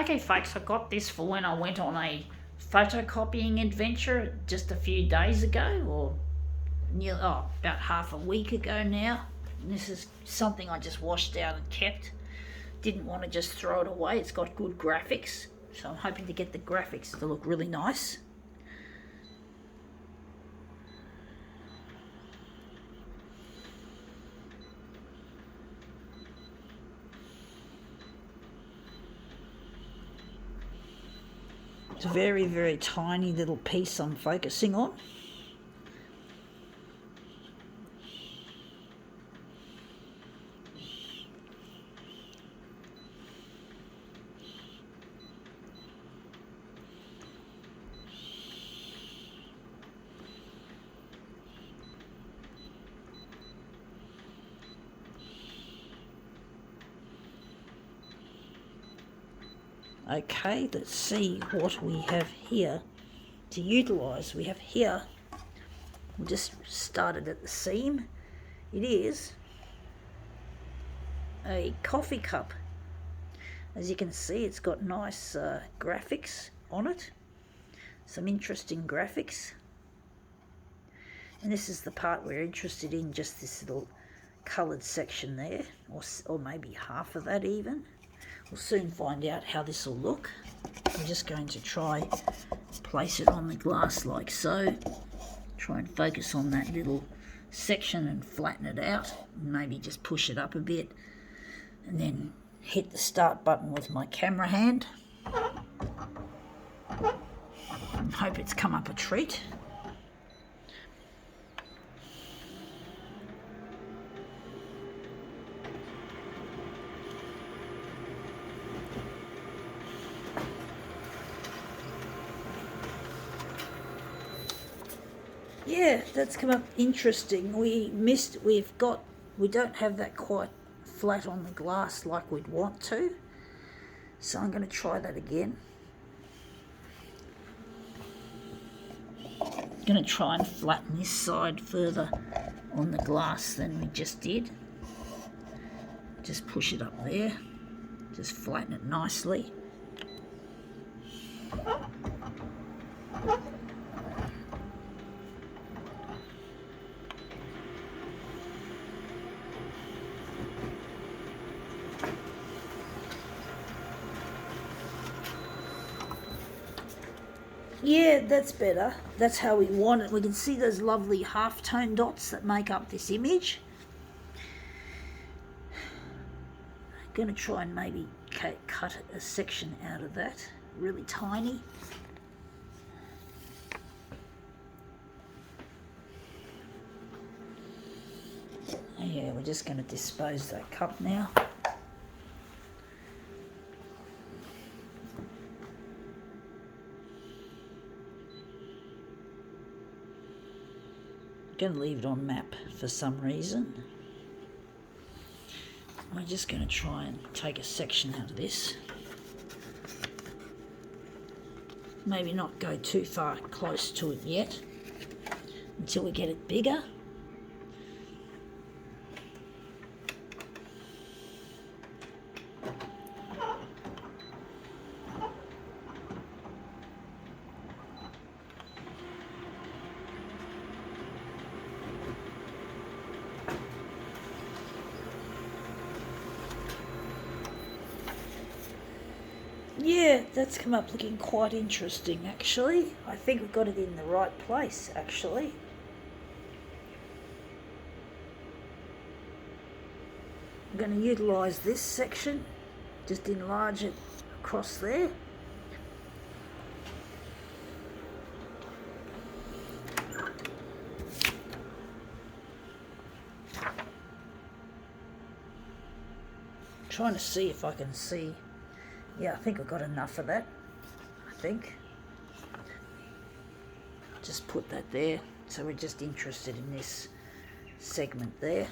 Okay, folks, I got this for when I went on a photocopying adventure just a few days ago, or about half a week ago now. And this is something I just washed out and kept. Didn't want to just throw it away. It's got good graphics, so I'm hoping to get the graphics to look really nice. It's a very, very tiny little piece I'm focusing on. Okay, let's see what we have here to utilise. We have here, we'll just start it at the seam. It is a coffee cup. As you can see, it's got nice graphics on it, some interesting graphics. And this is the part we're interested in, just this little coloured section there, or maybe half of that even. We'll soon find out how this will look. I'm just going to try place it on the glass like so. Try and focus on that little section and flatten it out. Maybe just push it up a bit. And then hit the start button with my camera hand. And hope it's come up a treat. Yeah, that's come up interesting. We don't have that quite flat on the glass like we'd want to. So I'm going to try that again. I'm going to try and flatten this side further on the glass than we just did. Just push it up there. Just flatten it nicely. Yeah, that's better. That's how we want it. We can see those lovely half-tone dots that make up this image. I'm going to try and maybe cut a section out of that, really tiny. Yeah, we're just going to dispose that cup now. I'm going to leave it on map for some reason. We're just going to try and take a section out of this. Maybe not go too far close to it yet until we get it bigger. Yeah, that's come up looking quite interesting actually. I think we've got it in the right place actually. I'm going to utilise this section, just enlarge it across there. Trying to see if I can see. Yeah, I think I've got enough of that. I think. Just put that there. So we're just interested in this segment there.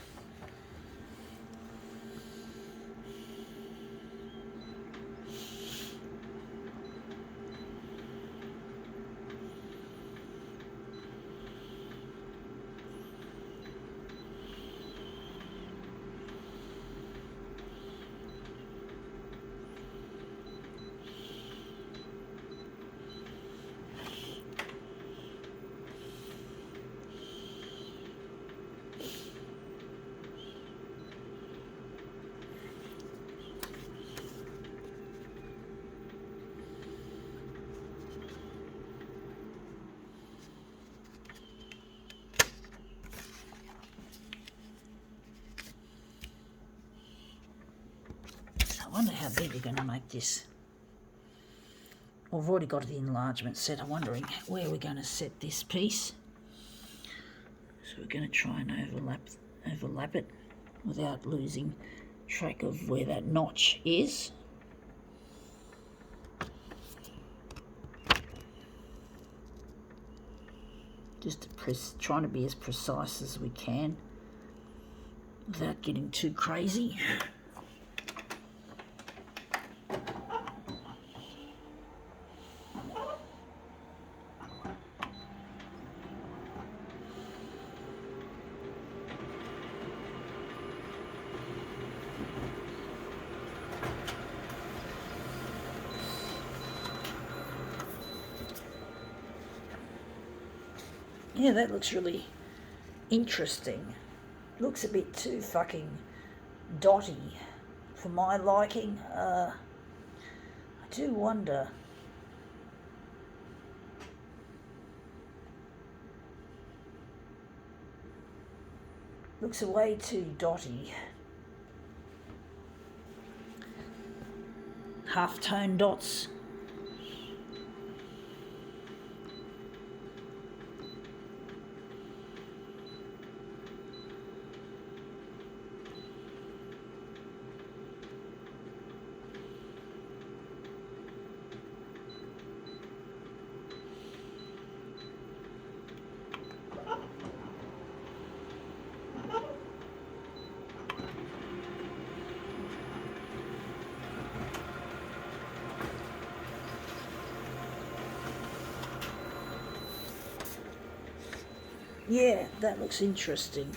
I wonder how big we're going to make this. Well, I've already got the enlargement set. I'm wondering where we're going to set this piece. So we're going to try and overlap it without losing track of where that notch is. Just trying to be as precise as we can without getting too crazy. Yeah, that looks really interesting. Looks a bit too fucking dotty for my liking. I do wonder. Looks way too dotty. Half-tone dots. Yeah, that looks interesting.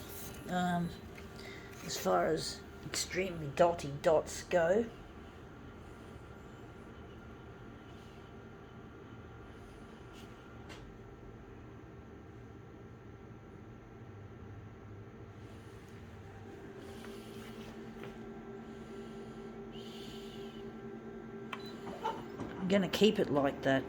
As far as extremely dotty dots go. I'm going to keep it like that.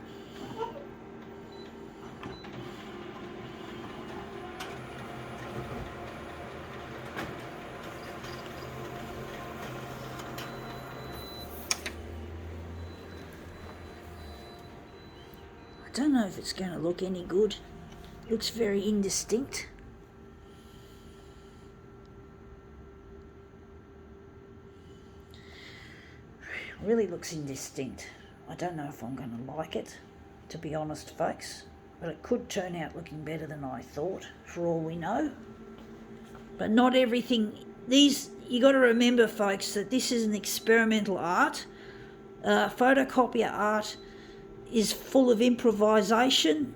I don't know if it's going to look any good. Looks very indistinct. Really looks indistinct. I don't know if I'm going to like it, to be honest, folks. But it could turn out looking better than I thought, for all we know. But not everything... you got to remember, folks, that this is an experimental art. Photocopier art is full of improvisation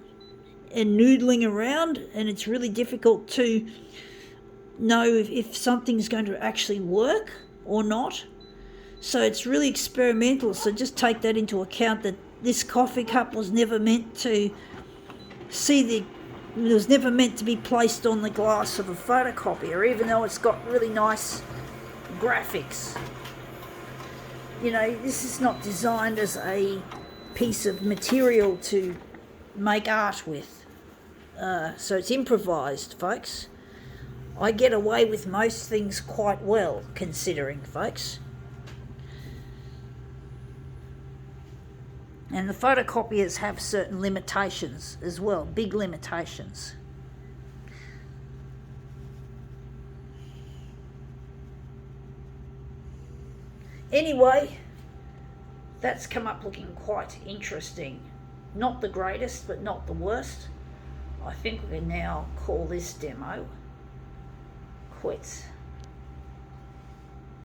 and noodling around, and it's really difficult to know if something's going to actually work or not. So it's really experimental, so just take that into account, that this coffee cup was never meant to it was never meant to be placed on the glass of a photocopier, even though it's got really nice graphics. You know, this is not designed as a piece of material to make art with. So it's improvised, folks. I get away with most things quite well, considering, folks. And the photocopiers have certain limitations as well, big limitations. Anyway, that's come up looking quite interesting. Not the greatest, but not the worst. I think we can now call this demo quits.